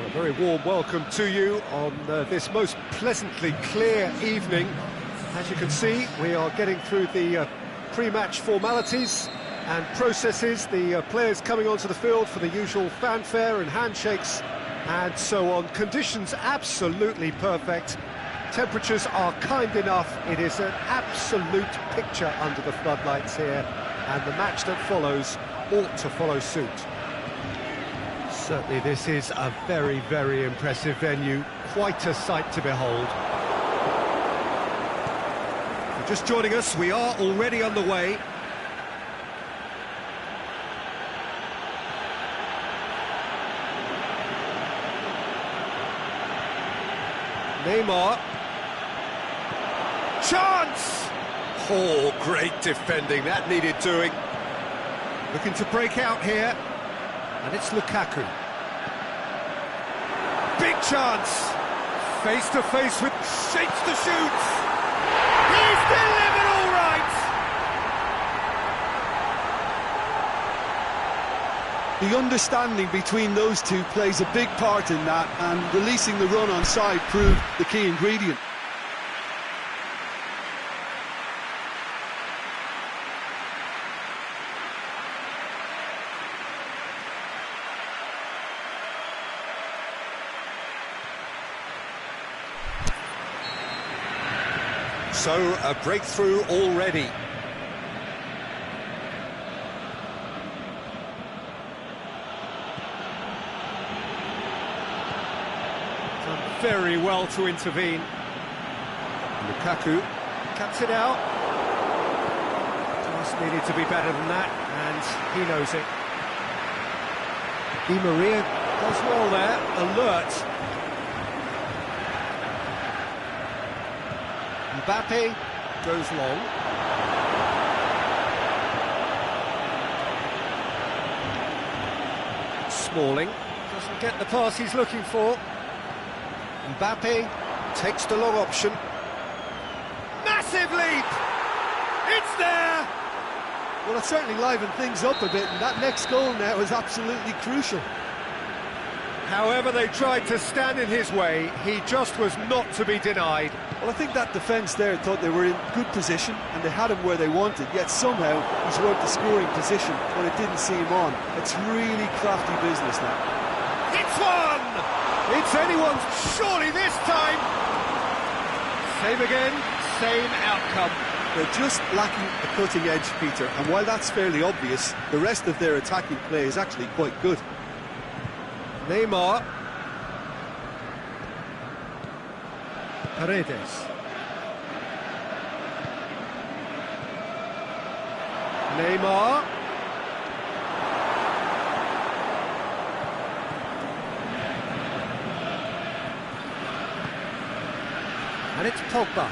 A very warm welcome to you on this most pleasantly clear evening. As you can see, we are getting through the pre-match formalities and processes, the players coming onto the field for the usual fanfare and handshakes and so on. Conditions absolutely perfect. Temperatures are kind enough. It is an absolute picture under the floodlights here, and the match that follows ought to follow suit. Certainly this is a very, very impressive venue. Quite a sight to behold. If you're just joining us, we are already underway. Neymar. Chance! Oh, great defending. That needed doing. Looking to break out here. And it's Lukaku. Big chance! Face to face with... shapes to shoot! He's delivered all right! The understanding between those two plays a big part in that, and releasing the run on side proved the key ingredient. So, a breakthrough already. Done very well to intervene. Lukaku cuts it out. Just needed to be better than that, and he knows it. Di Maria does well there, alert. Mbappe goes long. Smalling doesn't get the pass he's looking for. Mbappe takes the long option. Massive leap! It's there! Well, it certainly livened things up a bit, and that next goal now is absolutely crucial. However they tried to stand in his way, he just was not to be denied. Well, I think that defence there thought they were in good position and they had him where they wanted, yet somehow he's worked the scoring position when it didn't seem on. It's really crafty business now. It's one! It's anyone's, surely this time! Same again, same outcome. They're just lacking a cutting edge, Peter, and while that's fairly obvious, the rest of their attacking play is actually quite good. Neymar. Paredes. Neymar. And it's Pogba.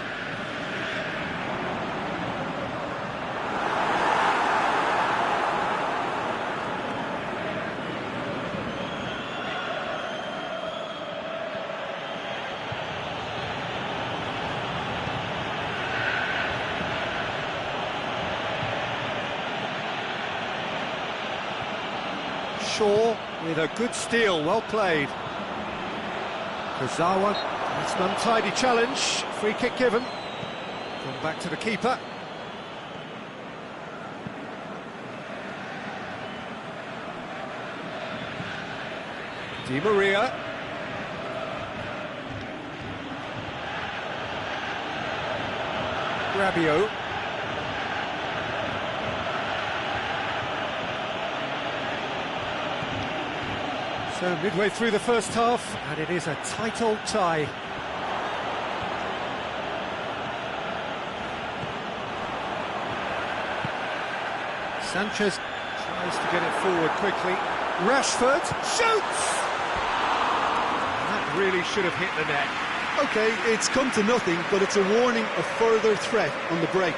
Shaw with a good steal, well played. Kurzawa, it's an untidy challenge, free kick given. Gone back to the keeper. Di Maria. Rabiot. So midway through the first half, and it is a tight old tie. Sanchez tries to get it forward quickly. Rashford shoots! That really should have hit the net. OK, it's come to nothing, but it's a warning of further threat on the break.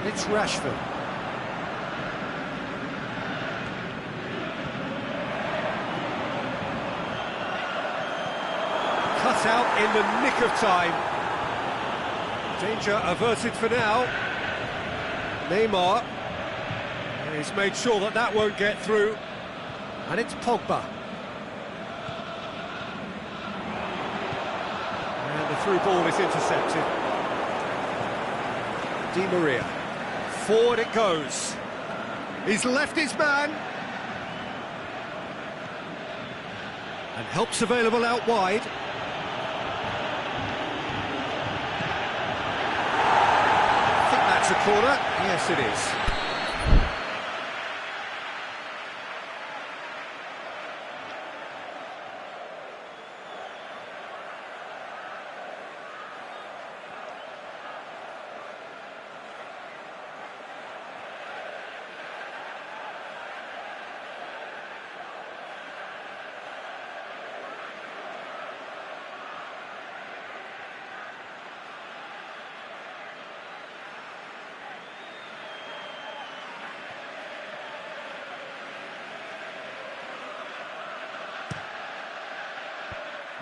It's Rashford. Cut out in the nick of time. Danger averted for now. Neymar. And he's made sure that that won't get through. And it's Pogba. And the through ball is intercepted. Di Maria. Forward it goes. He's left his man. And help's available out wide. I think that's a corner. Yes, it is.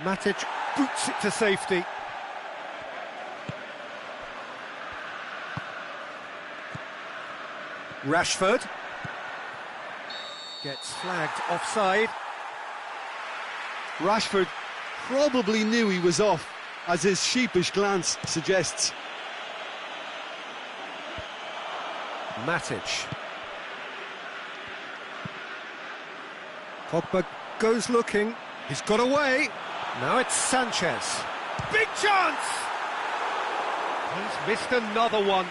Matic boots it to safety. Rashford gets flagged offside. Rashford probably knew he was off, as his sheepish glance suggests. Matic. Pogba goes looking. He's got away. Now it's Sanchez. Big chance! He's missed another one.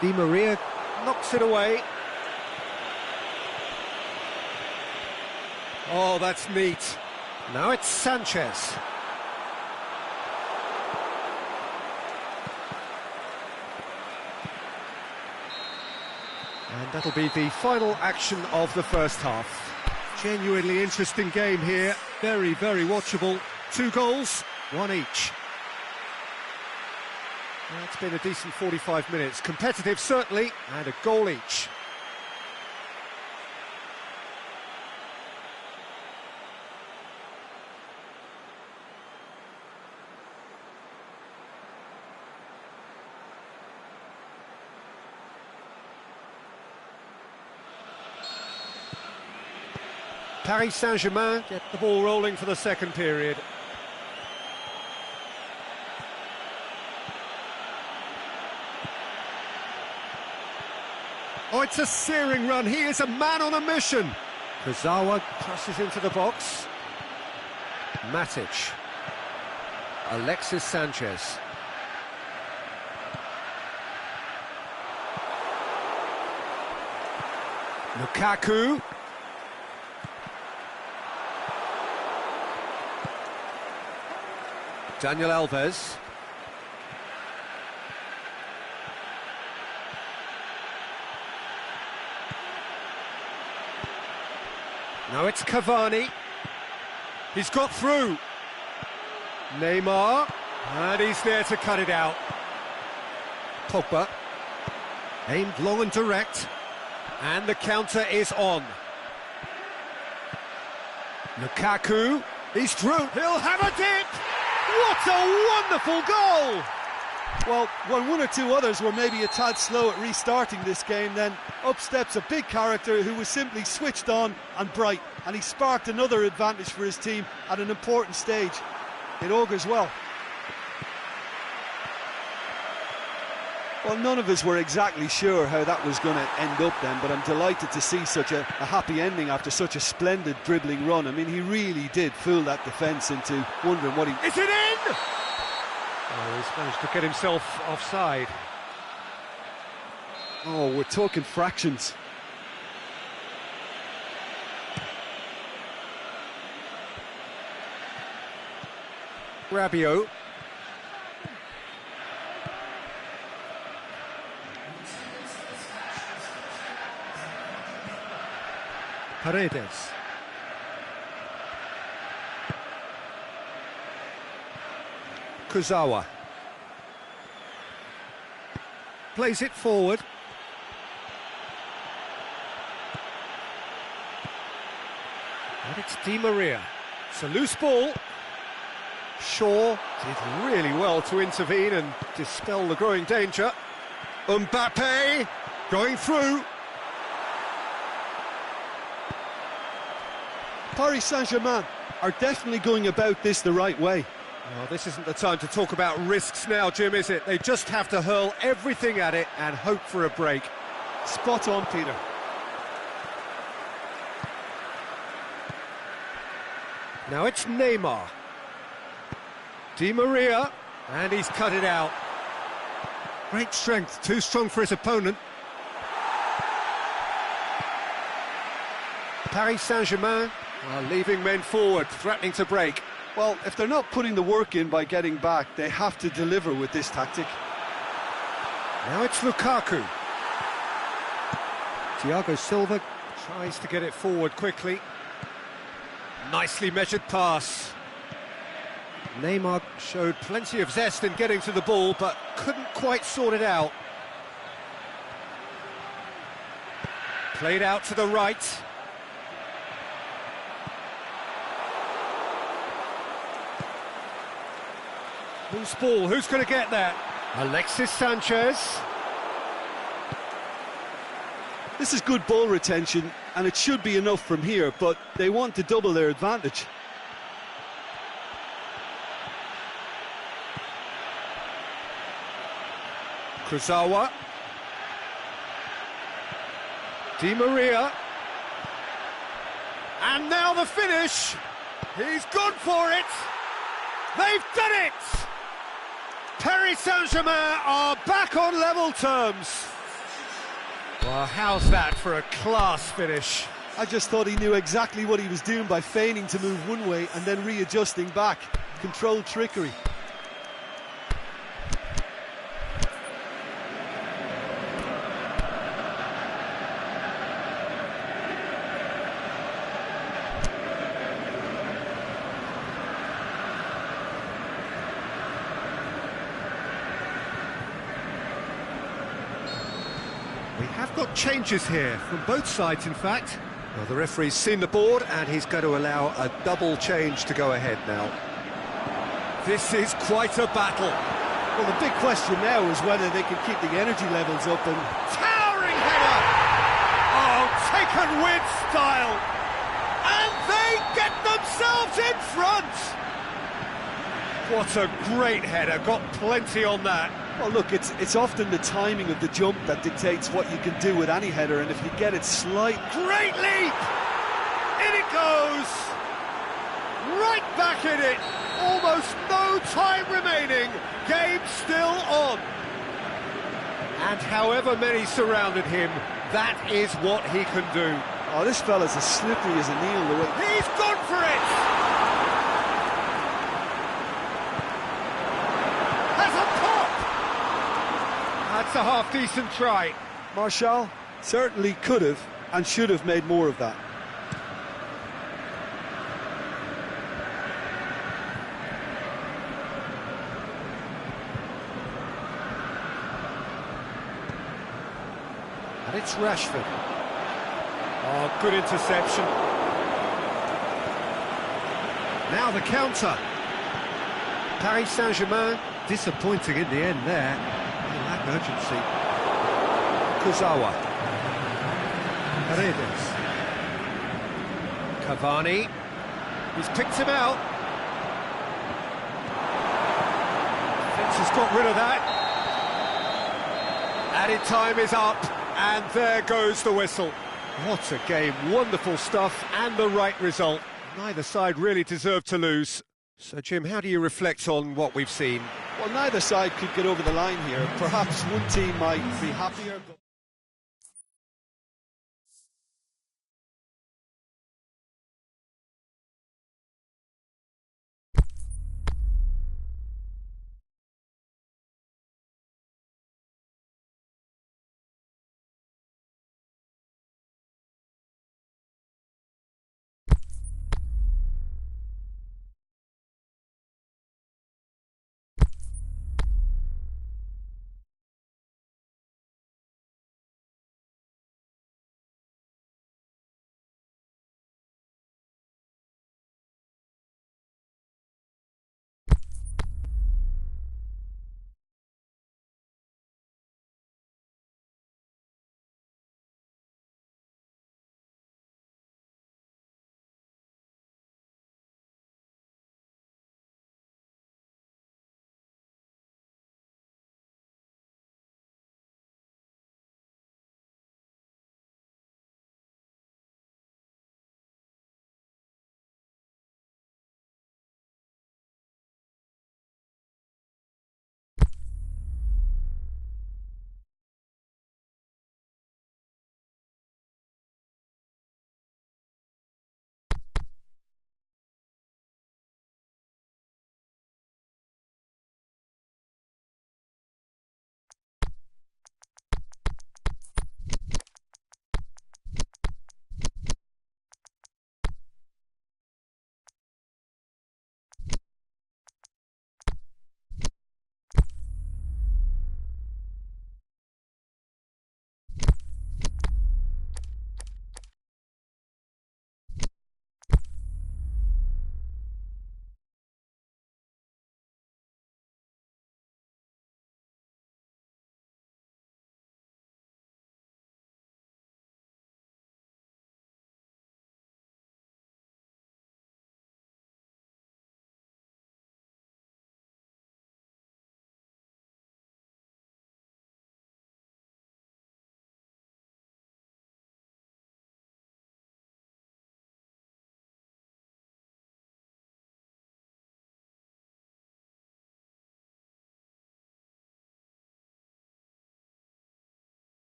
Di Maria knocks it away. Oh, that's neat. Now it's Sanchez. And that'll be the final action of the first half. Genuinely interesting game here. Very, very watchable. 2 goals, 1 each. Well, it's been a decent 45 minutes. Competitive, certainly, and a goal each. Paris Saint-Germain get the ball rolling for the second period. Oh, it's a searing run. He is a man on a mission. Kurzawa crosses into the box. Matic. Alexis Sanchez. Lukaku. Daniel Alves. Now it's Cavani. He's got through. Neymar. And he's there to cut it out. Pogba. Aimed long and direct. And the counter is on. Lukaku. He's through. He'll have a dip. What a wonderful goal! Well, when one or two others were maybe a tad slow at restarting this game, then up steps a big character who was simply switched on and bright, and he sparked another advantage for his team at an important stage. It augurs well. Well, none of us were exactly sure how that was going to end up then, but I'm delighted to see such a happy ending after such a splendid dribbling run. I mean, he really did fool that defence into wondering what he... Is it in? Oh, he's managed to get himself offside. Oh, we're talking fractions. Rabiot. Paredes. Kurzawa. Plays it forward. Di Maria. It's a loose ball. Shaw did really well to intervene and dispel the growing danger. Mbappe going through. Paris Saint-Germain are definitely going about this the right way. Well, this isn't the time to talk about risks now, Jim, is it? They just have to hurl everything at it and hope for a break. Spot on, Peter. Now it's Neymar. Di Maria, and he's cut it out. Great strength, too strong for his opponent. Paris Saint-Germain are leaving men forward, threatening to break. Well, if they're not putting the work in by getting back, they have to deliver with this tactic. Now it's Lukaku. Thiago Silva tries to get it forward quickly. Nicely measured pass. Neymar showed plenty of zest in getting to the ball, but couldn't quite sort it out. Played out to the right. Loose ball, who's going to get that? Alexis Sanchez. This is good ball retention, and it should be enough from here, but they want to double their advantage. Kurzawa. Di Maria. And now the finish. He's gone for it. They've done it. Paris Saint-Germain are back on level terms. Well, how's that for a class finish? I just thought he knew exactly what he was doing by feigning to move one way and then readjusting back. Controlled trickery. We have got changes here, from both sides in fact. Well, the referee's seen the board and he's going to allow a double change to go ahead now. This is quite a battle. Well, the big question now is whether they can keep the energy levels up and... Towering header! Oh, taken with style! And they get themselves in front! What a great header, got plenty on that. Well, look, it's often the timing of the jump that dictates what you can do with any header, and if you get it slight... Great leap! In it goes! Right back in it! Almost no time remaining, game still on. And however many surrounded him, that is what he can do. Oh, this fella's as slippery as a needle. The way... He's gone for it! Has a pop! That's a half-decent try. Martial certainly could have and should have made more of that. And it's Rashford. Oh, good interception. Now the counter. Paris Saint-Germain, disappointing in the end there. They lack urgency. Kurzawa. Paredes. Cavani. He's picked him out. Fitz has got rid of that. Added time is up. And there goes the whistle. What a game, wonderful stuff and the right result. Neither side really deserved to lose. So, Jim, how do you reflect on what we've seen? Well, neither side could get over the line here. Perhaps one team might be happier.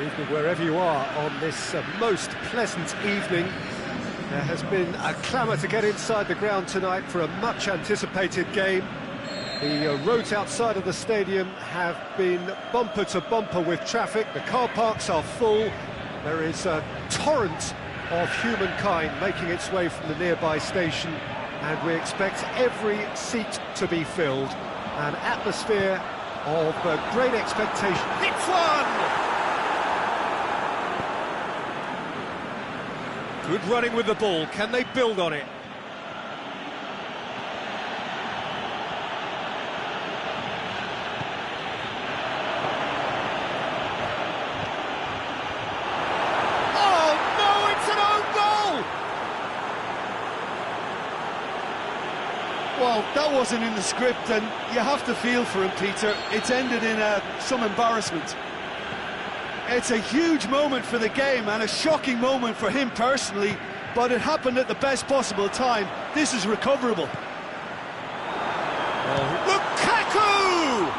Good evening wherever you are on this most pleasant evening. There has been a clamour to get inside the ground tonight for a much-anticipated game. The roads outside of the stadium have been bumper to bumper with traffic. The car parks are full. There is a torrent of humankind making its way from the nearby station, and we expect every seat to be filled. An atmosphere of great expectation. Hits one! Good running with the ball. Can they build on it? Oh no, it's an own goal! Well, that wasn't in the script, and you have to feel for him, Peter. It's ended in some embarrassment. It's a huge moment for the game and a shocking moment for him personally, but it happened at the best possible time. This is recoverable. Oh, Lukaku!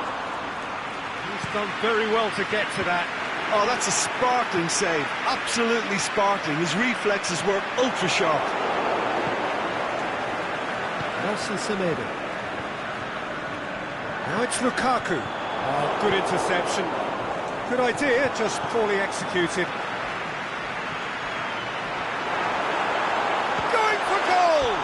He's done very well to get to that. Oh, that's a sparkling save. Absolutely sparkling. His reflexes were ultra-sharp. Nelson Semedo. Now it's Lukaku. Oh, good interception. Good idea, just poorly executed. Going for goal!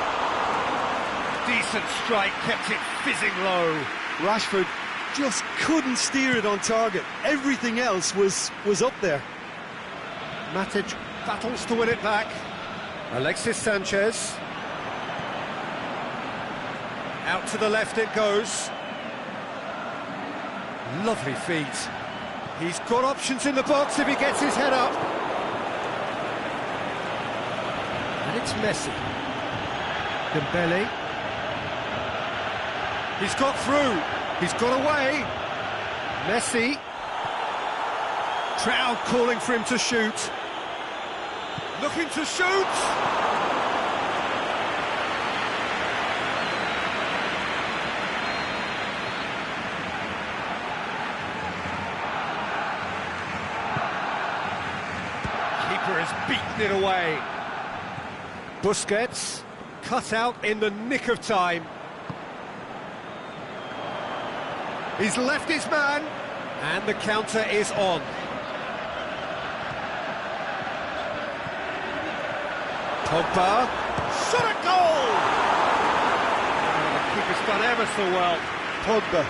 Decent strike, kept it fizzing low. Rashford just couldn't steer it on target. Everything else was up there. Matic battles to win it back. Alexis Sanchez. Out to the left it goes. Lovely feet. He's got options in the box if he gets his head up. And it's Messi. Dembele. He's got through. He's got away. Messi. Crowd calling for him to shoot. Looking to shoot. Has beaten it away. Busquets cut out in the nick of time. He's left his man, and the counter is on. Pogba, shot a goal! Oh, the keeper's done ever so well. Pogba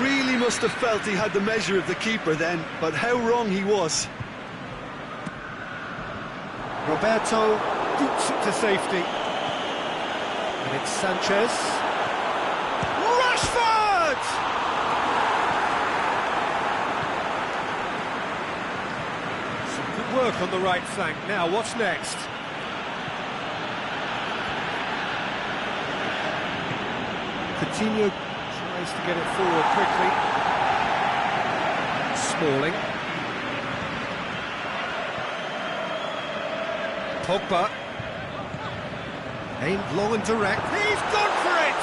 really must have felt he had the measure of the keeper then, but how wrong he was. Roberto boots it to safety. And it's Sanchez. Rashford! Some good work on the right flank. Now, what's next? Coutinho tries to get it forward quickly. Smalling. Pogba, aimed long and direct. He's gone for it!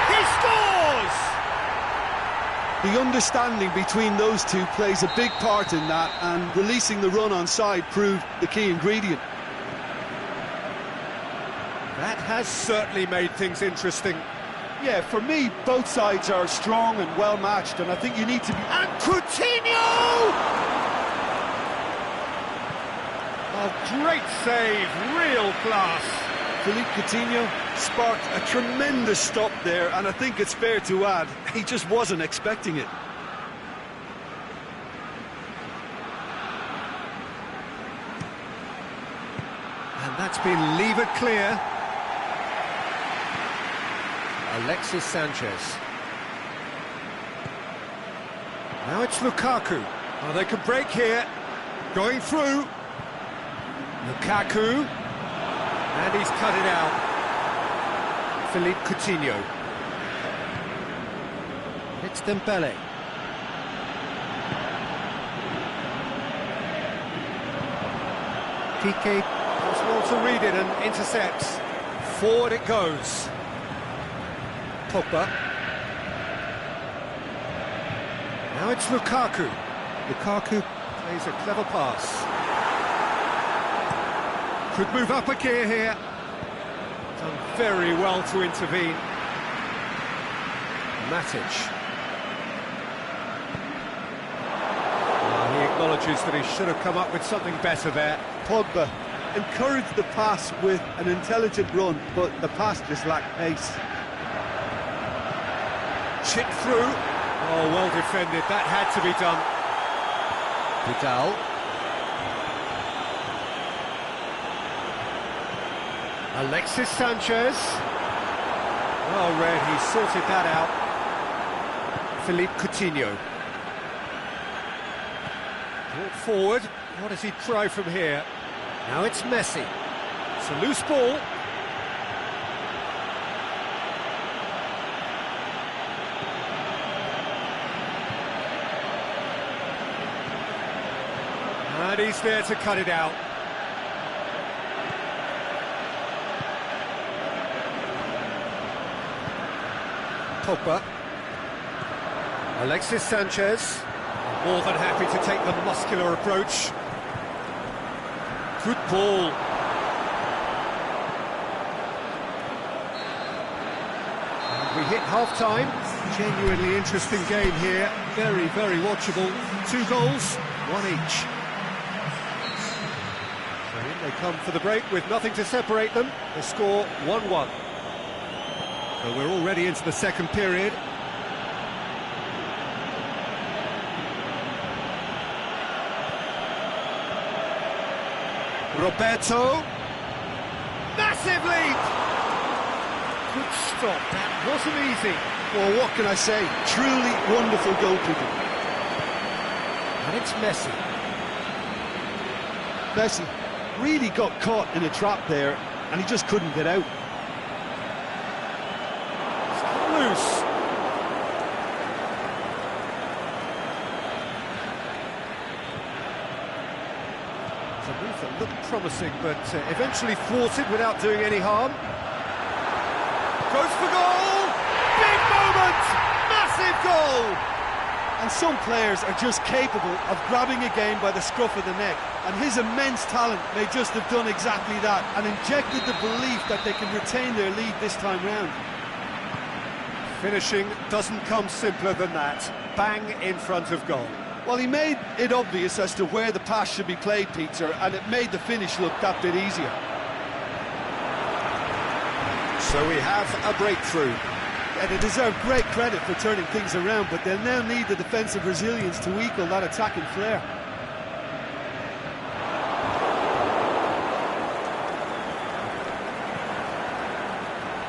He scores! The understanding between those two plays a big part in that, and releasing the run on side proved the key ingredient. That has certainly made things interesting. Yeah, for me, both sides are strong and well matched, and I think you need to be... And Coutinho! Oh, great save, real class. Philippe Coutinho sparked a tremendous stop there, and I think it's fair to add, he just wasn't expecting it. And that's been levered clear. Alexis Sanchez. Now it's Lukaku. Oh, they can break here. Going through. Lukaku, and he's cut it out. Philippe Coutinho. It's Dembele. Piqué does well to read it and intercepts. Forward it goes. Pogba. Now it's Lukaku. Lukaku Plays a clever pass. Could move up a gear here. Done very well to intervene. Matic. He acknowledges that he should have come up with something better there. Pogba encouraged the pass with an intelligent run, but the pass just lacked pace. Chipped through. Oh, well defended. That had to be done. Vidal. Alexis Sanchez. Well read, he sorted that out. Philippe Coutinho. Brought forward. What does he try from here? Now it's Messi. It's a loose ball. And he's there to cut it out. Pogba. Alexis Sanchez. More than happy to take the muscular approach. Good ball. And we hit half-time. Genuinely interesting game here. Very, very watchable. 2 goals, 1 each. So in they come for the break with nothing to separate them. The score 1-1. So we're already into the second period. Roberto. Massive lead! Good stop, that wasn't easy. Well, what can I say? Truly wonderful goalkeeping. And it's Messi. Messi really got caught in a trap there, and he just couldn't get out. It's loose. A move that looked promising, but eventually thwarted without doing any harm. Goes for goal! Big moment! Massive goal! And some players are just capable of grabbing a game by the scruff of the neck, and his immense talent may just have done exactly that and injected the belief that they can retain their lead this time round. Finishing doesn't come simpler than that. Bang in front of goal. Well, he made it obvious as to where the pass should be played, Peter, and it made the finish look that bit easier. So we have a breakthrough. Yeah, they deserve great credit for turning things around, but they'll now need the defensive resilience to equal that attacking flair.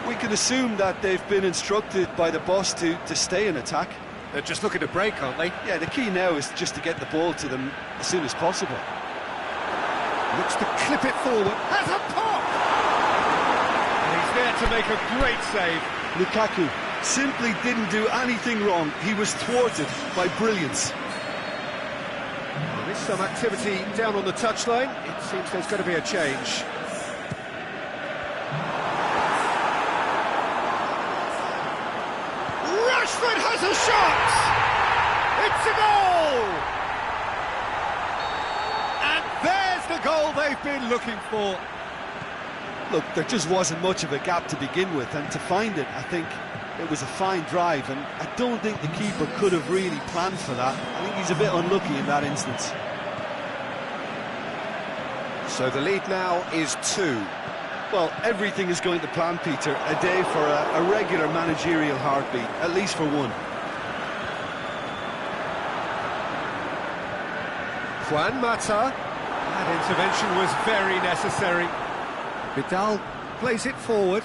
We can assume that they've been instructed by the boss to stay in attack. They're just looking to break, aren't they? Yeah, the key now is just to get the ball to them as soon as possible. Looks to clip it forward. Has a pop! And he's there to make a great save. Lukaku simply didn't do anything wrong. He was thwarted by brilliance. There is some activity down on the touchline. It seems there's going to be a change. Rashford has a shot! It's a goal! And there's the goal they've been looking for. Look, there just wasn't much of a gap to begin with, and to find it, I think it was a fine drive, and I don't think the keeper could have really planned for that. I think he's a bit unlucky in that instance. So the lead now is 2. Well, everything is going to plan, Peter. A day for a regular managerial heartbeat, at least for one. Juan Mata. That intervention was very necessary. Vidal plays it forward.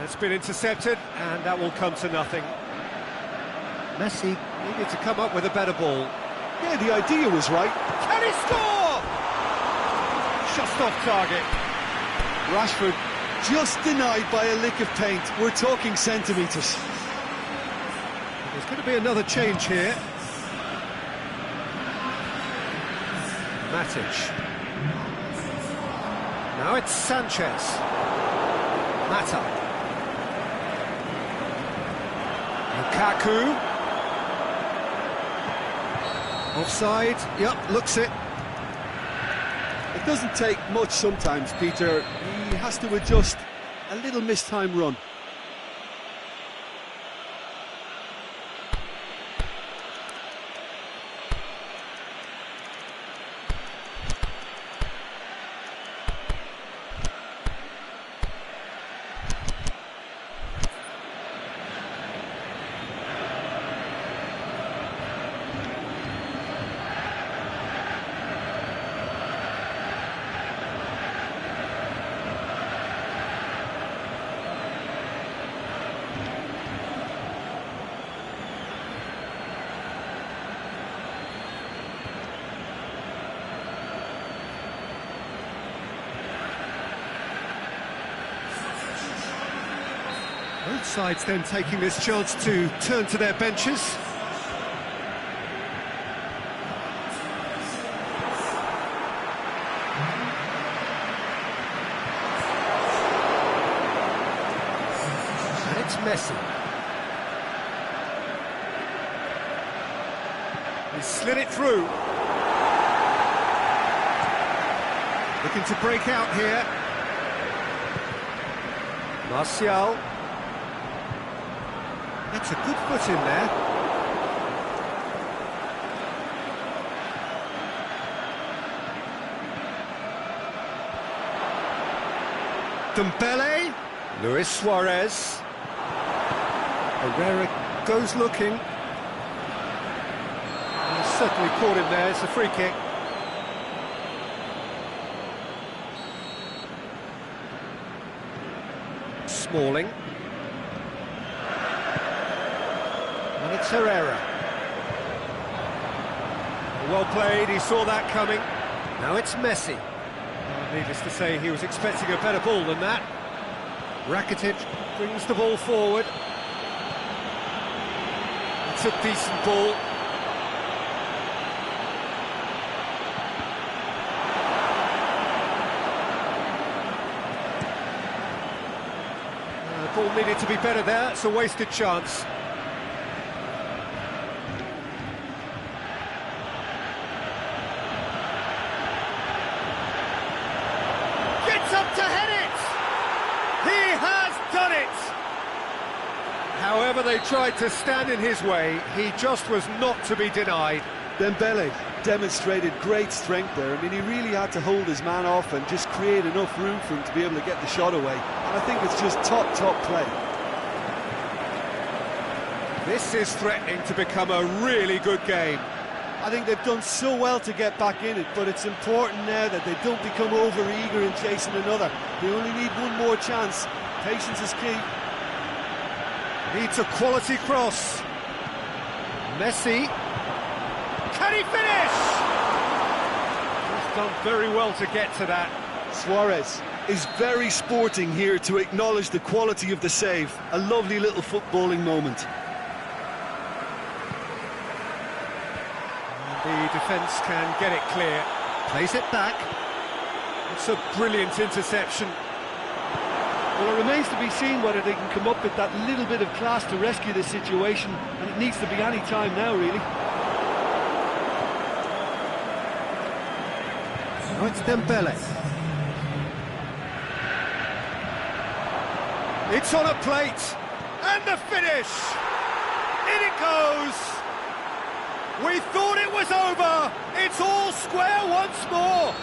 It's been intercepted, and that will come to nothing. Messi needed to come up with a better ball. Yeah, the idea was right. Can he score? Just off target. Rashford just denied by a lick of paint. We're talking centimetres. There's going to be another change here. Matic. Now it's Sanchez. Mata. Lukaku. Offside, yep, looks it. It doesn't take much sometimes, Peter. He has to adjust a little mistimed run. Both sides then taking this chance to turn to their benches. And it's Messi. He slid it through. Looking to break out here. Martial. That's a good foot in there. Dembele. Luis Suarez. Herrera goes looking. He's certainly caught him there. It's a free kick. Smalling. And it's Herrera. Well played, he saw that coming. Now it's Messi. Well, needless to say, he was expecting a better ball than that. Rakitic brings the ball forward. It's a decent ball. The ball needed to be better there, it's a wasted chance. Up to head it! He has done it! However they tried to stand in his way, he just was not to be denied. Dembele demonstrated great strength there. I mean, he really had to hold his man off and just create enough room for him to be able to get the shot away. And I think it's just top play. This is threatening to become a really good game. I think they've done so well to get back in it, but it's important now that they don't become over-eager in chasing another. They only need one more chance. Patience is key. Needs a quality cross. Messi. Can he finish? He's done very well to get to that. Suarez is very sporting here to acknowledge the quality of the save. A lovely little footballing moment. The defence can get it clear. Plays it back. It's a brilliant interception. Well, it remains to be seen whether they can come up with that little bit of class to rescue this situation, and it needs to be any time now, really. Now it's Dembele. It's on a plate, and the finish! In it goes! We thought it was over! It's all square once more!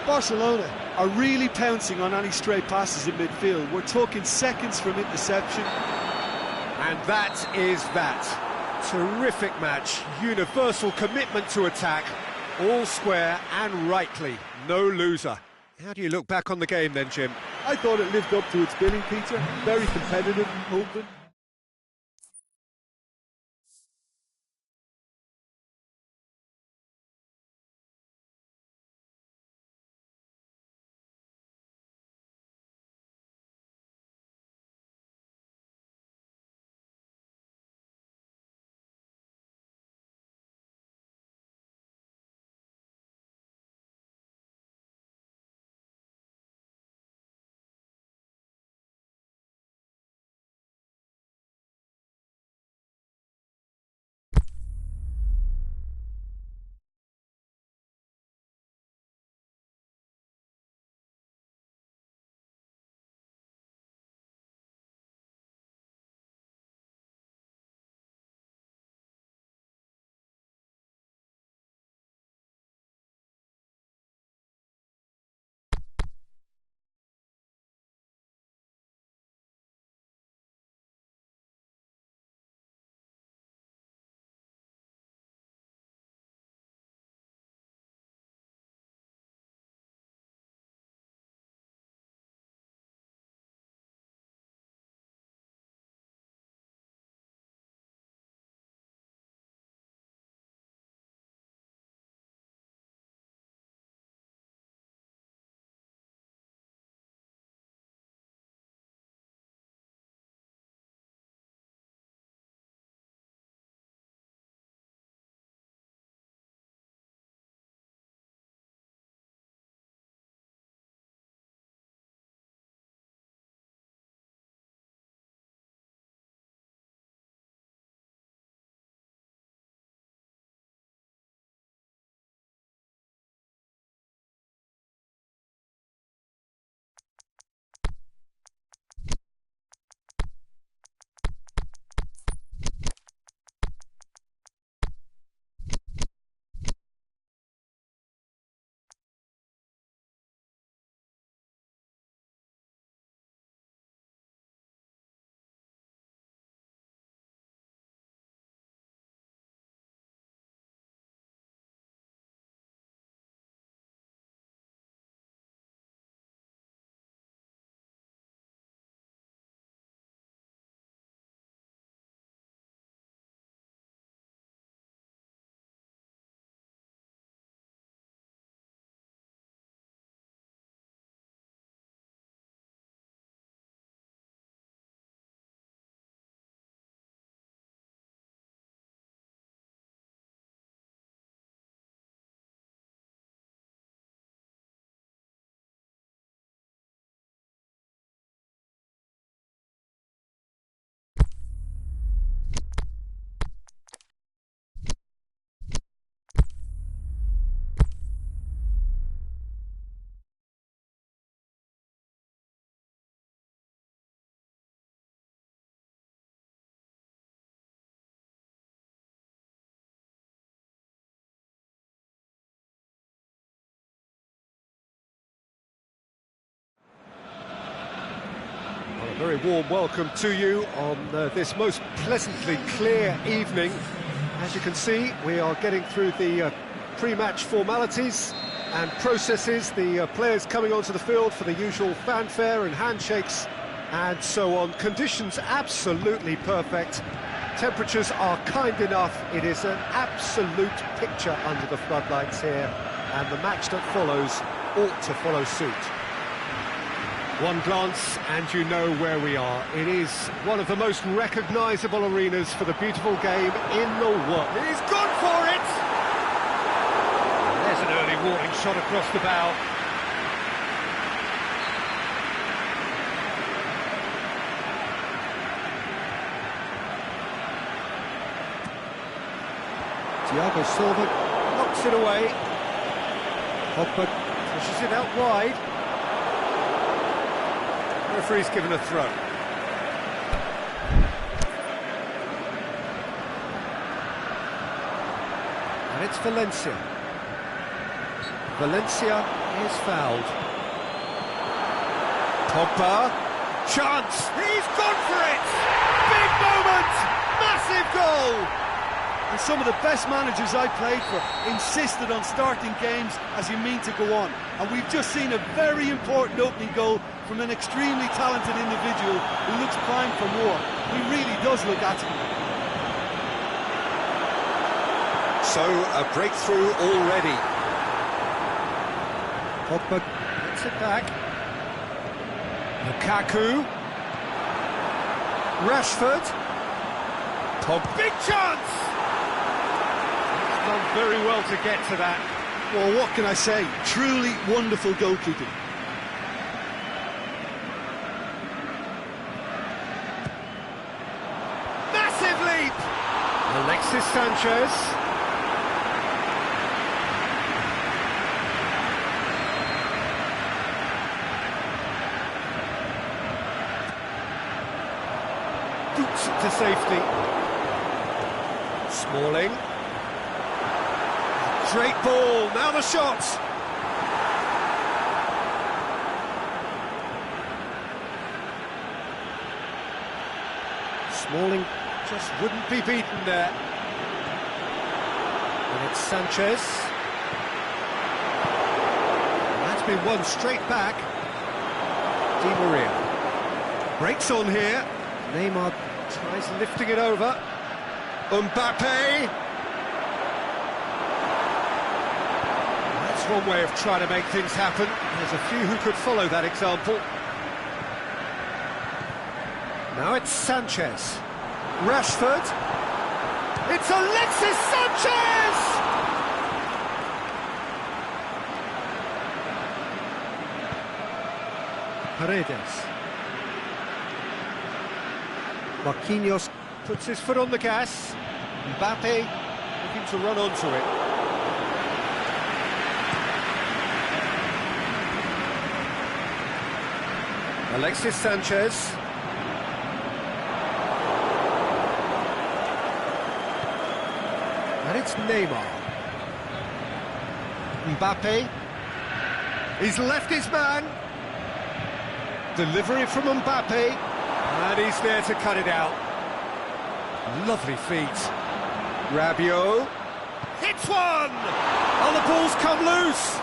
Barcelona are really pouncing on any stray passes in midfield. We're talking seconds from interception. And that is that. Terrific match, universal commitment to attack, all square and rightly, no loser. How do you look back on the game then, Jim? I thought it lived up to its billing, Peter. Very competitive, open. Very warm welcome to you on this most pleasantly clear evening. As you can see, we are getting through the pre-match formalities and processes, the players coming onto the field for the usual fanfare and handshakes and so on. Conditions absolutely perfect. Temperatures are kind enough. It is an absolute picture under the floodlights here, and the match that follows ought to follow suit. One glance and you know where we are. It is one of the most recognisable arenas for the beautiful game in the world. He's gone for it! There's an early warning shot across the bow. Thiago Silva knocks it away. Pogba pushes it out wide. Referee's given a throw. And it's Valencia. Valencia is fouled. Pogba, chance, he's gone for it! Big moment, massive goal! And some of the best managers I played for insisted on starting games as you mean to go on. And we've just seen a very important opening goal from an extremely talented individual who looks primed for more. He really does look at him. So, a breakthrough already. Pogba gets it back. Lukaku. Rashford. Pogba. Big chance! He's done very well to get to that. Well, what can I say? Truly wonderful goalkeeping. Massive leap! Alexis Sanchez. Boots it to safety. Smalling. Great ball, now the shot! Smalling just wouldn't be beaten there. And it's Sanchez. And that's been won straight back. Di Maria. Breaks on here. Neymar tries lifting it over. Mbappe. One way of trying to make things happen. There's a few who could follow that example. Now it's Sanchez. Rashford. It's Alexis Sanchez! Paredes. Marquinhos puts his foot on the gas. Mbappe looking to run onto it. Alexis Sanchez. And it's Neymar. Mbappe. He's left his man. Delivery from Mbappe. And he's there to cut it out. Lovely feet. Rabiot. Hits one! Oh, the ball's come loose.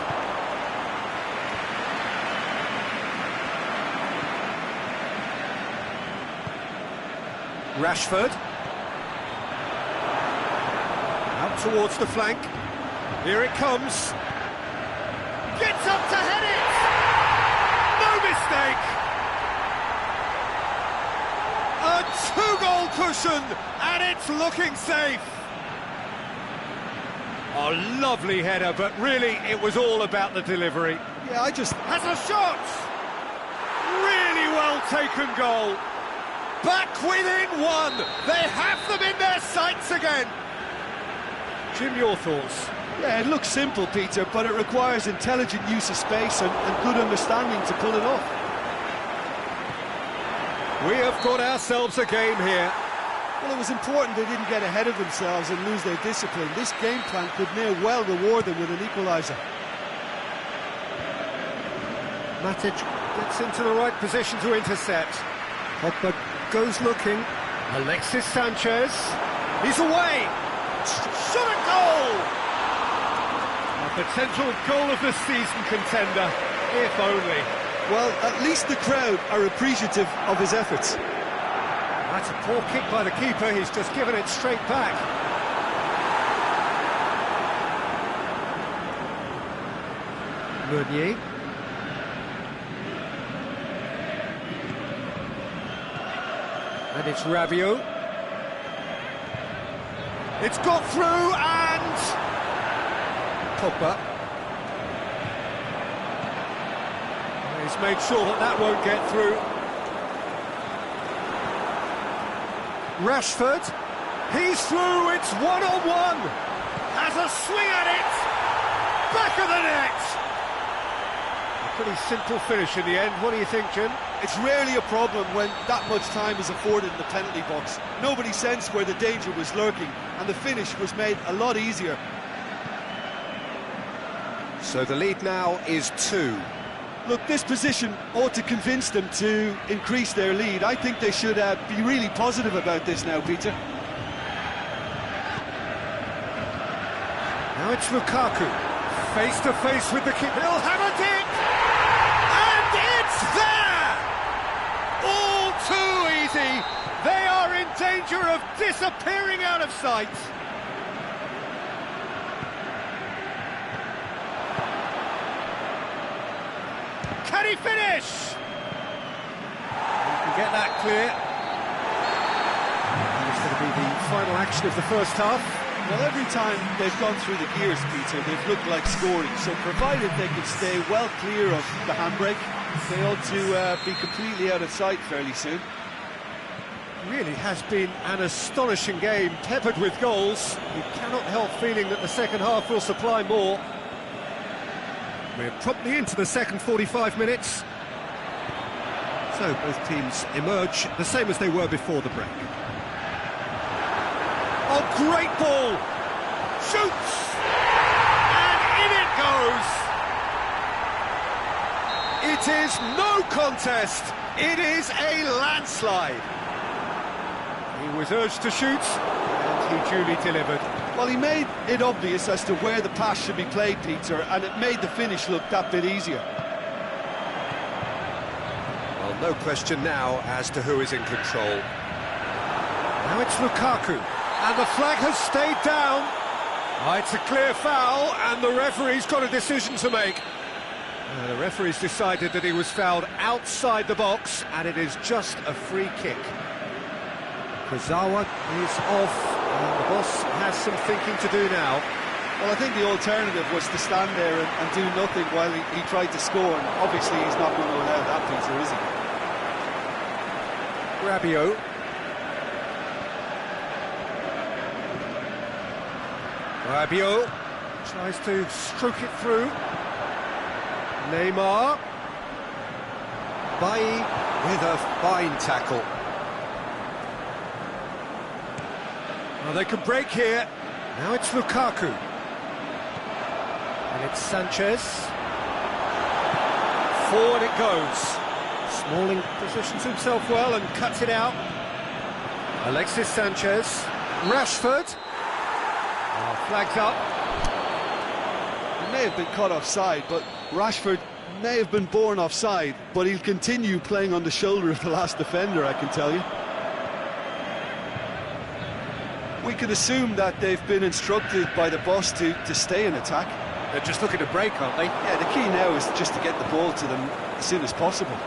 Rashford. Out towards the flank. Here it comes. Gets up to head it! No mistake! A two-goal cushion, and it's looking safe. A lovely header, but really it was all about the delivery. Yeah, Has a shot! Really well taken goal. Back within one! They have them in their sights again! Jim, your thoughts? Yeah, it looks simple, Peter, but it requires intelligent use of space and good understanding to pull it off. We have got ourselves a game here. Well, it was important they didn't get ahead of themselves and lose their discipline. This game plan could near well reward them with an equaliser. Matic gets into the right position to intercept. Pogba goes looking. Alexis Sanchez. He's away. Shot a goal! A potential goal of the season contender, if only. Well, at least the crowd are appreciative of his efforts. That's a poor kick by the keeper. He's just given it straight back. Meunier. And it's Rabiot. It's got through and... Pogba. He's made sure that that won't get through. Rashford. He's through, it's one-on-one. Has a swing at it. Back of the net. A pretty simple finish in the end. What do you think, Jim? It's rarely a problem when that much time is afforded in the penalty box. Nobody sensed where the danger was lurking, and the finish was made a lot easier. So the lead now is 2. Look, this position ought to convince them to increase their lead. I think they should be really positive about this now, Peter. Now it's Lukaku, face to face with the keeper. He'll hammer it, and it's there! All too easy. They are in danger of disappearing out of sight. Can he finish? You can get that clear. It's going to be the final action of the first half. Well, every time they've gone through the gears, Peter, they've looked like scoring. So provided they can stay well clear of the handbrake, they ought to be completely out of sight fairly soon. Really has been an astonishing game, peppered with goals. You cannot help feeling that the second half will supply more. We're promptly into the second 45 minutes. So both teams emerge the same as they were before the break. Oh, great ball! Shoots! And in it goes! It is no contest! It is a landslide! He was urged to shoot, and he duly delivered. Well, he made it obvious as to where the pass should be played, Peter, and it made the finish look that bit easier. Well, no question now as to who is in control. Now it's Lukaku, and the flag has stayed down. It's a clear foul, and the referee's got a decision to make. The referee's decided that he was fouled outside the box, and it is just a free kick. Kurzawa is off. And the boss has some thinking to do now. Well, I think the alternative was to stand there and do nothing while he tried to score, and obviously he's not going to allow that, Peter, is he? Rabiot. Rabiot tries to stroke it through. Neymar. Bailly with a fine tackle. Well, they can break here. Now it's Lukaku. And it's Sanchez. Forward it goes. Smalling positions himself well and cuts it out. Alexis Sanchez. Rashford. Flags up. He may have been caught offside, but Rashford may have been born offside, but he'll continue playing on the shoulder of the last defender, I can tell you. We can assume that they've been instructed by the boss to stay in attack. They're just looking to break, aren't they? Yeah, the key now is just to get the ball to them as soon as possible. A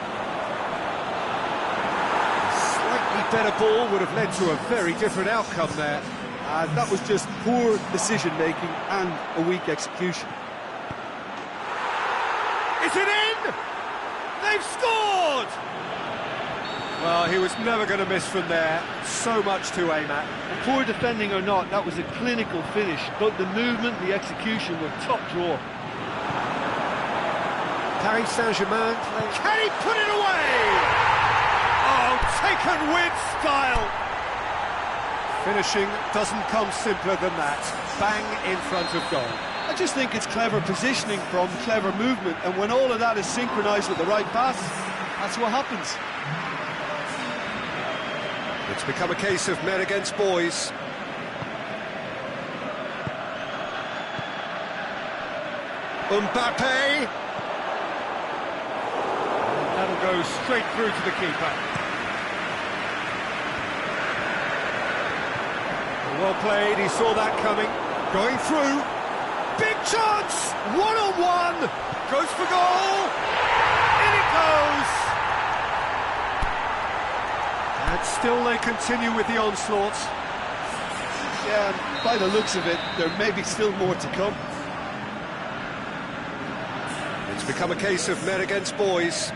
slightly better ball would have led to a very different outcome there. That was just poor decision-making and a weak execution. Is it in? They've scored! Well, he was never going to miss from there. So much to aim at. And poor defending or not, that was a clinical finish. Both the movement and the execution were top drawer. Paris Saint-Germain. Can he put it away? Oh, taken with style. Finishing doesn't come simpler than that. Bang in front of goal. I just think it's clever positioning from clever movement, and when all of that is synchronised with the right pass, that's what happens. It's become a case of men against boys. Mbappe. That'll go straight through to the keeper. Well played, he saw that coming. Going through. Big chance! One-on-one! Goes for goal! In it goes! And still they continue with the onslaught. Yeah, and by the looks of it, there may be still more to come. It's become a case of men against boys.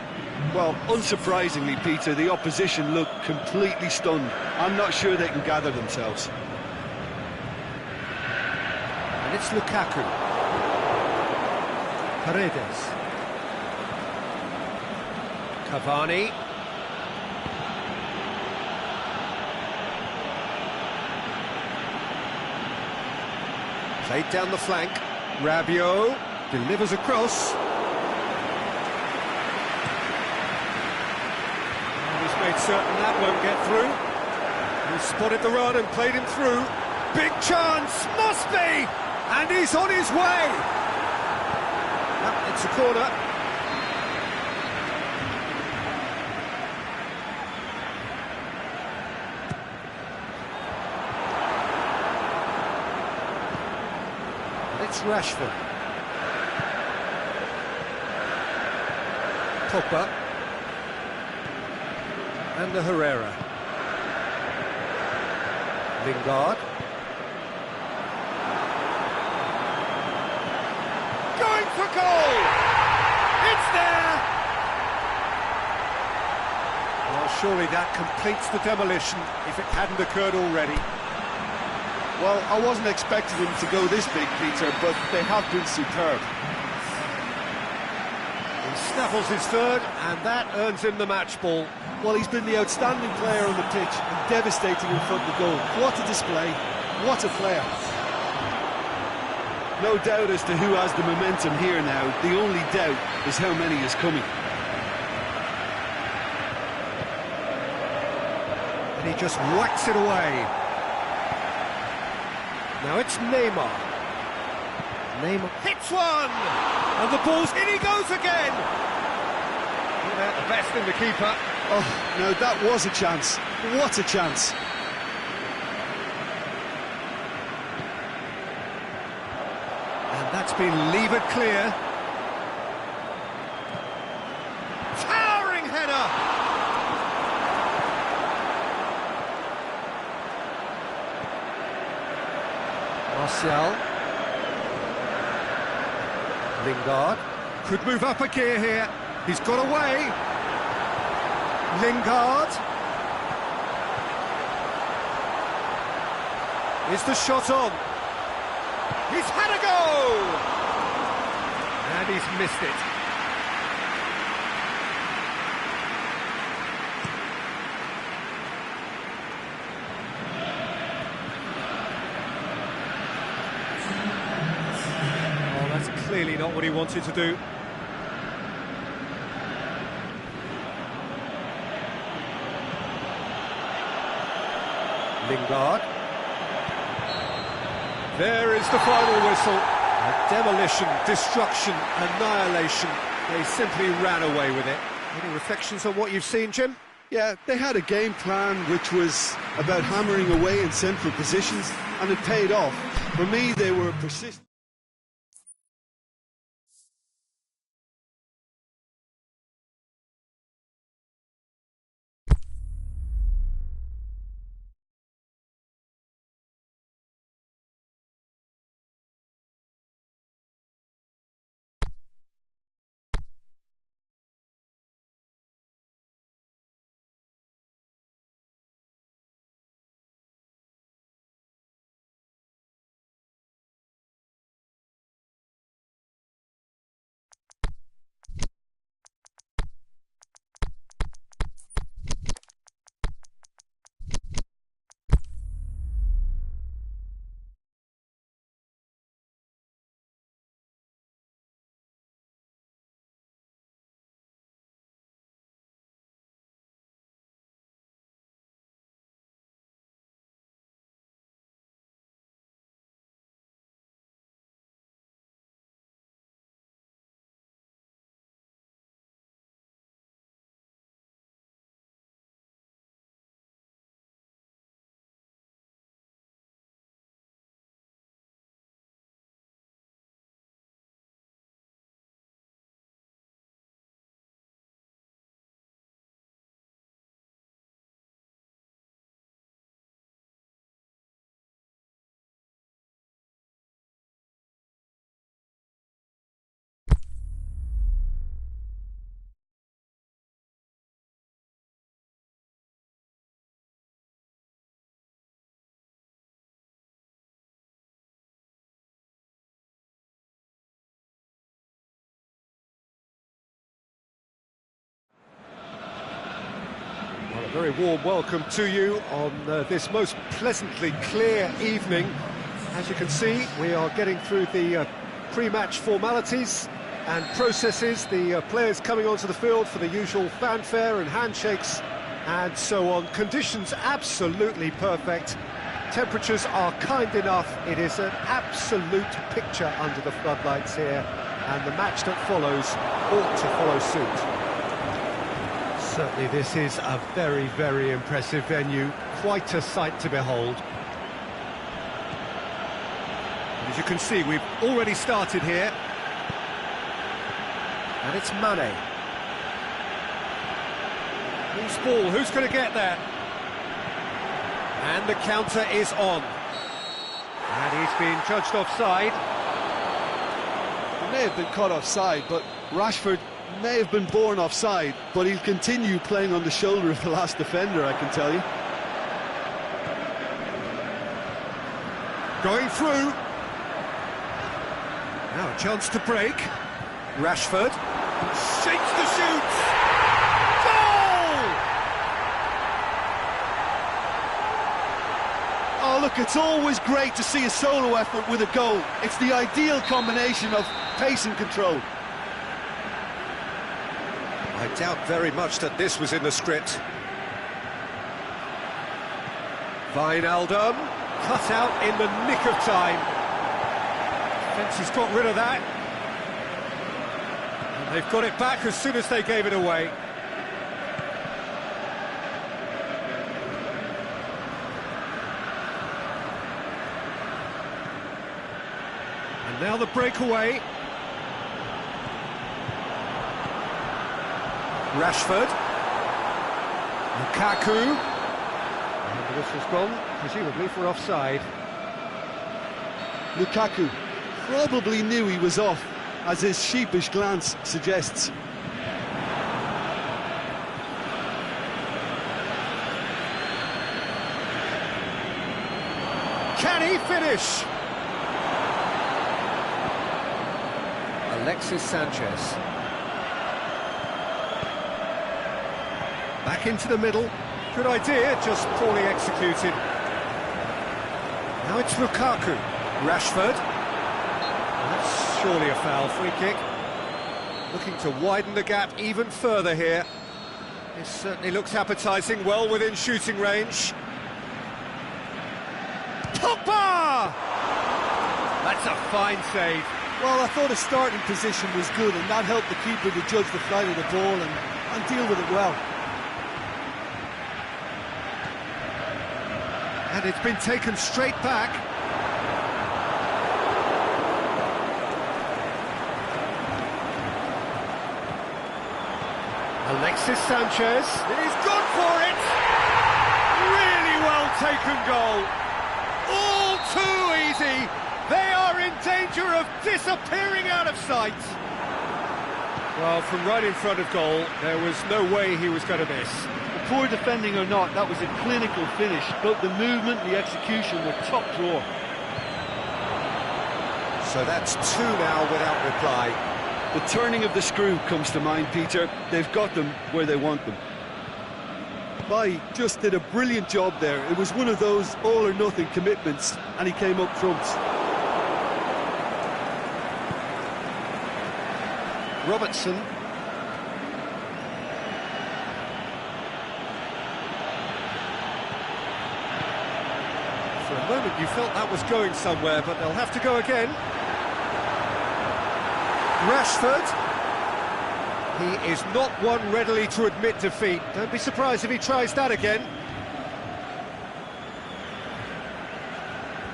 Well, unsurprisingly, Peter, the opposition look completely stunned. I'm not sure they can gather themselves. And it's Lukaku. Paredes. Cavani. Played down the flank. Rabiot delivers across. He's made certain that won't get through. He spotted the run and played him through. Big chance, must be! And he's on his way! It's a corner. It's Rashford. Pogba. And the Herrera. Lingard. Going for goal! It's there! Well, surely that completes the demolition if it hadn't occurred already. Well, I wasn't expecting them to go this big, Peter, but they have been superb. He snaffles his third, and that earns him the match ball. Well, he's been the outstanding player on the pitch and devastating in front of the goal. What a display, what a player. No doubt as to who has the momentum here now. The only doubt is how many is coming. And he just whacks it away. Now it's Neymar. Neymar hits one! And the ball's in, he goes again! Not out the best in the keeper. Oh, no, that was a chance. What a chance. And that's been levered clear. Towering header! Martial. Lingard. Could move up a gear here. He's got away. Lingard. Is the shot on? He's had a go! And he's missed it. Oh, that's clearly not what he wanted to do. Lingard. There is the final whistle. Demolition, destruction, annihilation. They simply ran away with it. Any reflections on what you've seen, Jim? Yeah, they had a game plan which was about hammering away in central positions, and it paid off. For me, they were persistent. Very warm welcome to you on this most pleasantly clear evening. As you can see, we are getting through the pre-match formalities and processes, the players coming onto the field for the usual fanfare and handshakes and so on. Conditions absolutely perfect. Temperatures are kind enough. It is an absolute picture under the floodlights here, and the match that follows ought to follow suit. Certainly this is a very, very impressive venue. Quite a sight to behold. As you can see, we've already started here. And it's Mane. Loose ball, who's going to get there? And the counter is on. And he's been judged offside. He may have been caught offside, but Rashford may have been born offside, but he'll continue playing on the shoulder of the last defender, I can tell you. Going through. Now a chance to break. Rashford shakes the shoot. Goal! Oh, look, it's always great to see a solo effort with a goal. It's the ideal combination of pace and control. I doubt very much that this was in the script. Wijnaldum cut out in the nick of time. Defence has got rid of that. And they've got it back as soon as they gave it away. And now the breakaway. Rashford, Lukaku, and the whistle's gone, presumably for offside. Lukaku probably knew he was off, as his sheepish glance suggests. Can he finish? Alexis Sanchez. Back into the middle. Good idea, just poorly executed. Now it's Lukaku. Rashford. That's surely a foul. Free kick. Looking to widen the gap even further here. This certainly looks appetising, well within shooting range. Pogba! That's a fine save. Well, I thought his starting position was good, and that helped the keeper to judge the flight of the ball and deal with it well. And it's been taken straight back. Alexis Sanchez. He's gone for it! Really well taken goal. All too easy. They are in danger of disappearing out of sight. Well, from right in front of goal, there was no way he was going to miss. Poor defending or not, that was a clinical finish. Both the movement and the execution were top drawer. So that's two now without reply. The turning of the screw comes to mind, Peter. They've got them where they want them. Bai just did a brilliant job there. It was one of those all-or-nothing commitments, and he came up trumps. Robertson. For a moment you felt that was going somewhere, but they'll have to go again. Rashford. He is not one readily to admit defeat. Don't be surprised if he tries that again.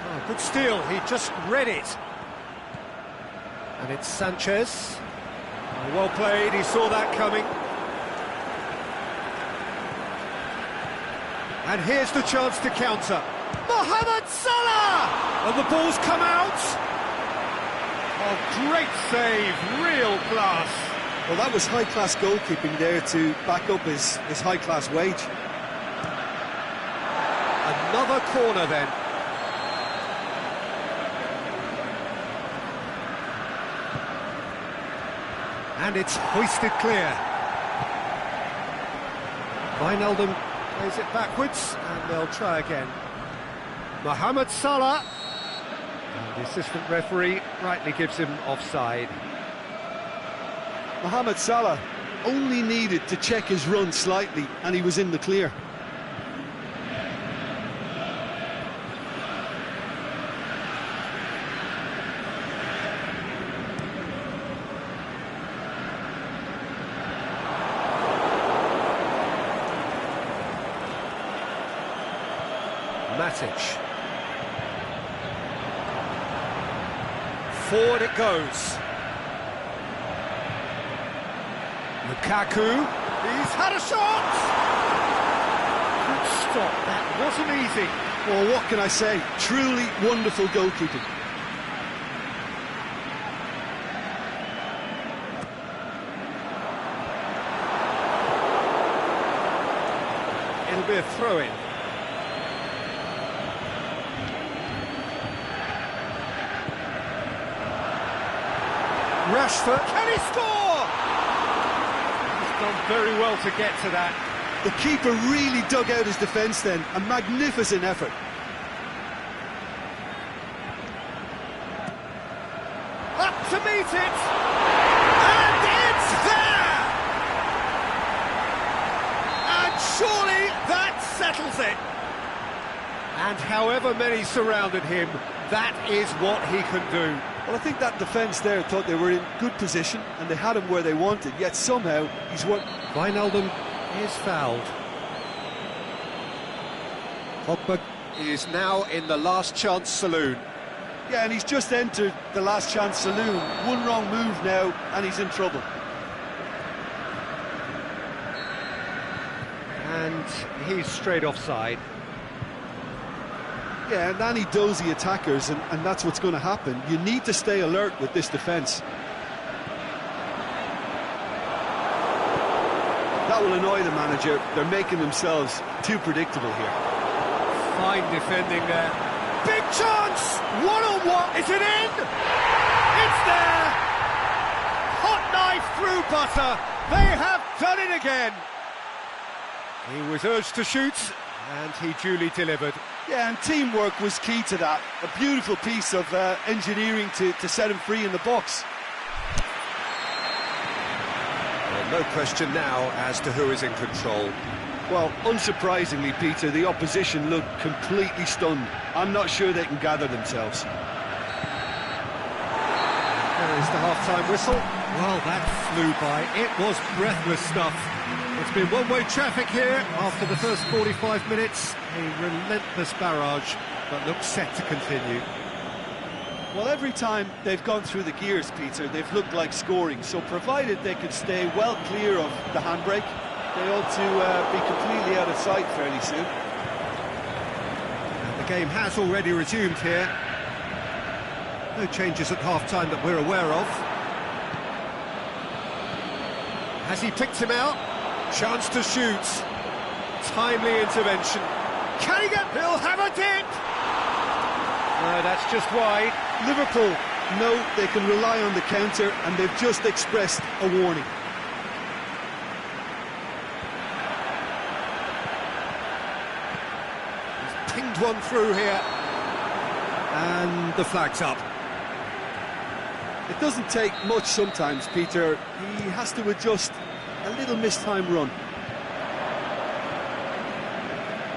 Oh, good steal, he just read it. And it's Sanchez. Oh, well played, he saw that coming. And here's the chance to counter. Mohamed Salah! And the ball's come out. Oh, great save, real class. Well, that was high-class goalkeeping there to back up his high-class wage. Another corner then. And it's hoisted clear. Wijnaldum Plays it backwards, and they'll try again. Mohamed Salah. And the assistant referee rightly gives him offside. Mohamed Salah only needed to check his run slightly, and he was in the clear. Matic. Forward it goes. Lukaku. He's had a shot! Good stop, that wasn't easy. Well, what can I say? Truly wonderful goalkeeping. It'll be a throw-in. Rashford, can he score? He's done very well to get to that. The keeper really dug out his defence then, a magnificent effort. Up to meet it, and it's there! And surely that settles it. And however many surrounded him, that is what he can do. Well, I think that defence there thought they were in good position and they had him where they wanted, yet somehow he's worked. Wijnaldum is fouled. Pogba is now in the last chance saloon. Yeah, and he's just entered the last chance saloon. One wrong move now and he's in trouble. And he's straight offside. Yeah, and Danny does the attackers, and that's what's going to happen. You need to stay alert with this defence. That will annoy the manager. They're making themselves too predictable here. Fine defending there. Big chance! One-on-one! Is it in? It's there! Hot knife through butter. They have done it again. He was urged to shoot, and he duly delivered. Yeah, and teamwork was key to that. A beautiful piece of engineering to set him free in the box. Well, no question now as to who is in control. Well, unsurprisingly, Peter, the opposition looked completely stunned. I'm not sure they can gather themselves. There is the half-time whistle. Well, that flew by. It was breathless stuff. It's been one-way traffic here after the first 45 minutes. A relentless barrage, but looks set to continue. Well, every time they've gone through the gears, Peter, they've looked like scoring. So provided they can stay well clear of the handbrake, they ought to be completely out of sight fairly soon. And the game has already resumed here. No changes at half-time that we're aware of. Has he picked him out? Chance to shoot. Timely intervention. Can he get... He'll have a dip! No, that's just wide. Liverpool know they can rely on the counter, and they've just expressed a warning. He's pinged one through here. And the flag's up. It doesn't take much sometimes, Peter. He has to adjust a little mistimed run.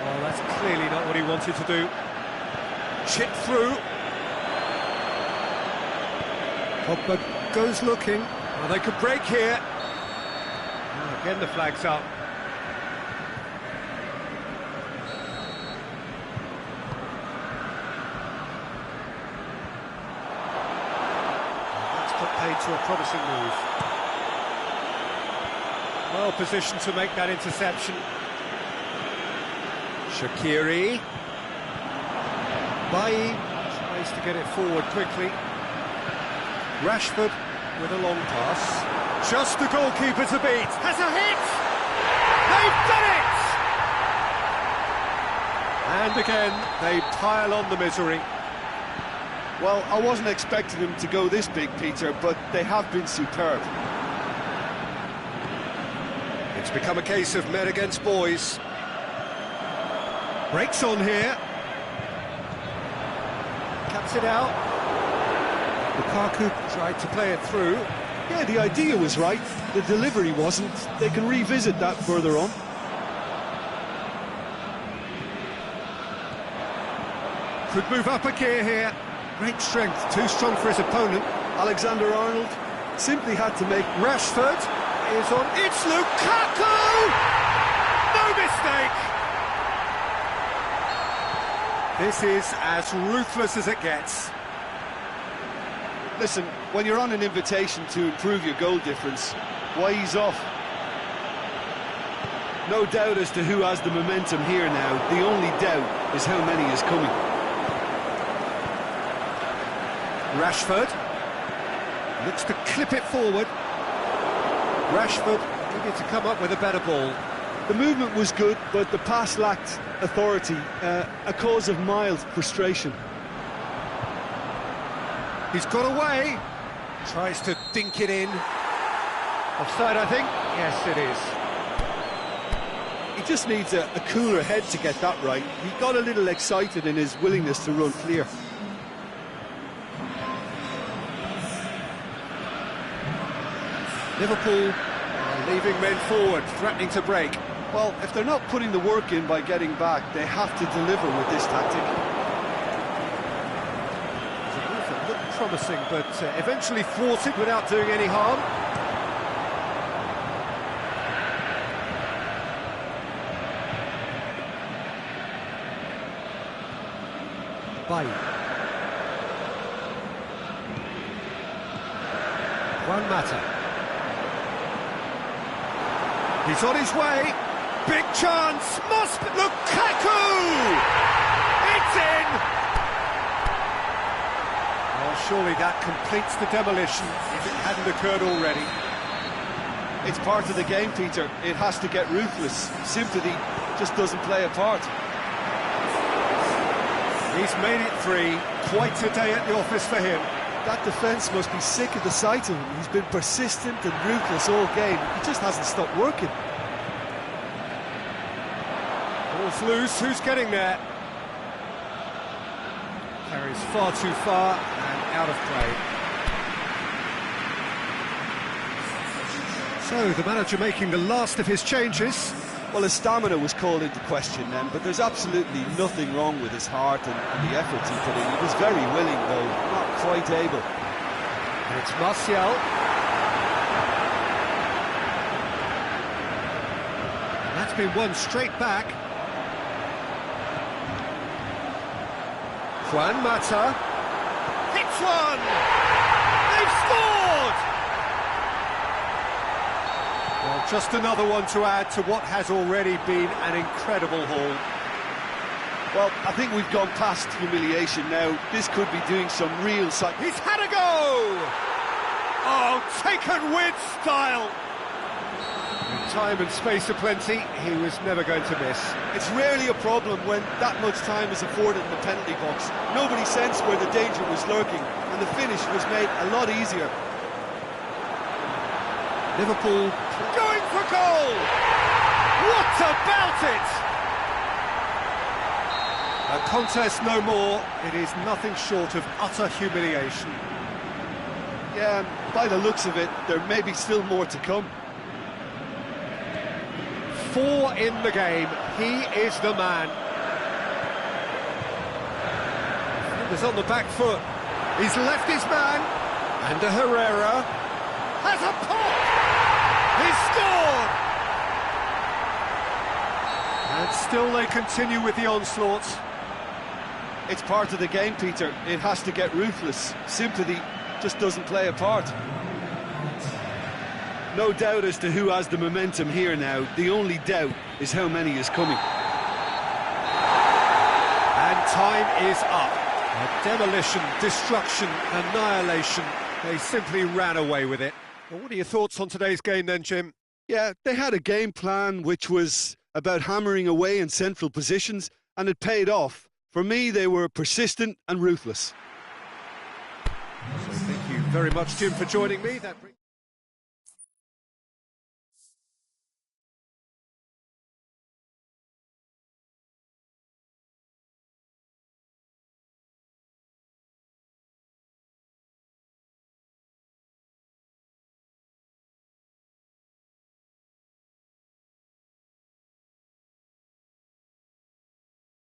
Oh, that's clearly not what he wanted to do. Chip through. Pogba goes looking. Well, they could break here. Oh, again, the flag's up. That's put paid to a promising move. Well positioned to make that interception. Shaqiri. Bailly tries to get it forward quickly. Rashford with a long pass. Just the goalkeeper to beat. Has a hit! They've done it! And again, they pile on the misery. Well, I wasn't expecting them to go this big, Peter, but they have been superb. It's become a case of men against boys. Breaks on here. Cuts it out. Lukaku tried to play it through. Yeah, the idea was right, the delivery wasn't. They can revisit that further on. Could move up a gear here. Great strength, too strong for his opponent. Alexander-Arnold simply had to make... Rashford is on. It's Lukaku! No mistake! This is as ruthless as it gets. Listen, when you're on an invitation to improve your goal difference, why ease off? No doubt as to who has the momentum here now. The only doubt is how many is coming. Rashford looks to clip it forward. Rashford needed to come up with a better ball. The movement was good, but the pass lacked authority, a cause of mild frustration. He's got away. Tries to dink it in. Offside, I think. Yes, it is. He just needs a cooler head to get that right. He got a little excited in his willingness to run clear. Liverpool leaving men forward, threatening to break. Well, if they're not putting the work in by getting back, they have to deliver with this tactic. It looked promising, but eventually thwarted without doing any harm. Bay. Juan Mata. He's on his way. Big chance. Must be Lukaku! It's in! Well, surely that completes the demolition if it hadn't occurred already. It's part of the game, Peter. It has to get ruthless. Sympathy just doesn't play a part. He's made it 3. Quite a day at the office for him. That defence must be sick of the sight of him. He's been persistent and ruthless all game. He just hasn't stopped working. Ball's loose. Who's getting there? Carries far too far and out of play. So the manager making the last of his changes. Well, his stamina was called into question then, but there's absolutely nothing wrong with his heart and the effort he put in. He was very willing, though, not quite able. And it's Martial. And that's been won straight back. Juan Mata. Hits one! They've scored! Well, just another one to add to what has already been an incredible haul. Well, I think we've gone past humiliation now. This could be doing some real... He's had a go! Oh, taken with style! In time and space aplenty, he was never going to miss. It's rarely a problem when that much time is afforded in the penalty box. Nobody sensed where the danger was lurking, and the finish was made a lot easier. Liverpool going for goal! What about it? A contest no more. It is nothing short of utter humiliation. Yeah, by the looks of it, there may be still more to come. 4 in the game. He is the man. He's on the back foot. He's left his man. And Herrera has a pop. He's scored. And still they continue with the onslaught. It's part of the game, Peter. It has to get ruthless. Sympathy just doesn't play a part. No doubt as to who has the momentum here now. The only doubt is how many is coming. And time is up. A demolition, destruction, annihilation. They simply ran away with it. Well, what are your thoughts on today's game then, Jim? Yeah, they had a game plan which was about hammering away in central positions, and it paid off. For me, they were persistent and ruthless. So thank you very much, Jim, for joining me. That brings